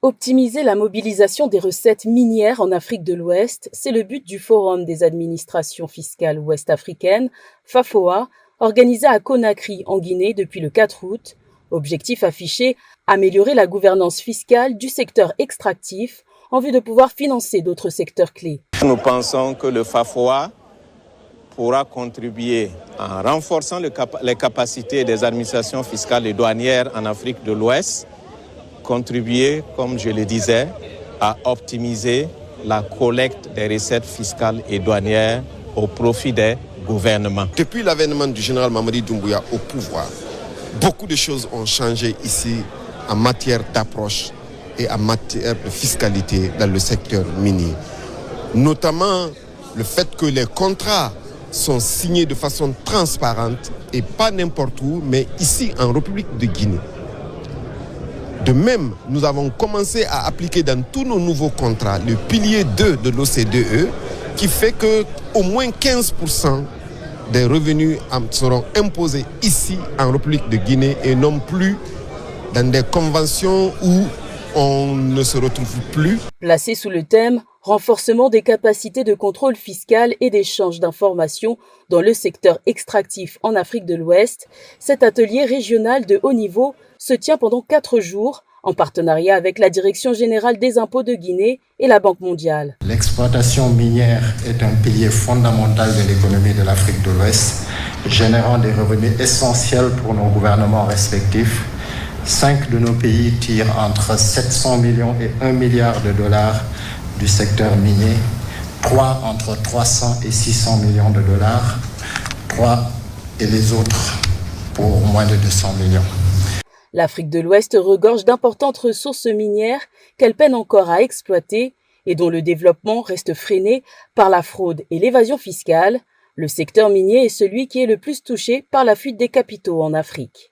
Optimiser la mobilisation des recettes minières en Afrique de l'Ouest, c'est le but du Forum des administrations fiscales ouest-africaines, FAFOA, organisé à Conakry, en Guinée, depuis le 4 août. Objectif affiché, améliorer la gouvernance fiscale du secteur extractif en vue de pouvoir financer d'autres secteurs clés. Nous pensons que le FAFOA pourra contribuer en renforçant les capacités des administrations fiscales et douanières en Afrique de l'Ouest, contribuer, comme je le disais, à optimiser la collecte des recettes fiscales et douanières au profit des gouvernements. Depuis l'avènement du général Mamadi Doumbouya au pouvoir, beaucoup de choses ont changé ici en matière d'approche et en matière de fiscalité dans le secteur minier. Notamment le fait que les contrats sont signés de façon transparente et pas n'importe où, mais ici en République de Guinée. De même, nous avons commencé à appliquer dans tous nos nouveaux contrats le pilier 2 de l'OCDE qui fait qu'au moins 15% des revenus seront imposés ici en République de Guinée et non plus dans des conventions où on ne se retrouve plus. Placé sous le thème « Renforcement des capacités de contrôle fiscal et d'échange d'informations dans le secteur extractif en Afrique de l'Ouest », cet atelier régional de haut niveau se tient pendant 4 jours en partenariat avec la Direction générale des impôts de Guinée et la Banque mondiale. L'exploitation minière est un pilier fondamental de l'économie de l'Afrique de l'Ouest, générant des revenus essentiels pour nos gouvernements respectifs. 5 de nos pays tirent entre 700 millions et 1 milliard de dollars du secteur minier, 3 entre 300 et 600 millions de dollars, 3 et les autres pour moins de 200 millions. L'Afrique de l'Ouest regorge d'importantes ressources minières qu'elle peine encore à exploiter et dont le développement reste freiné par la fraude et l'évasion fiscale. Le secteur minier est celui qui est le plus touché par la fuite des capitaux en Afrique.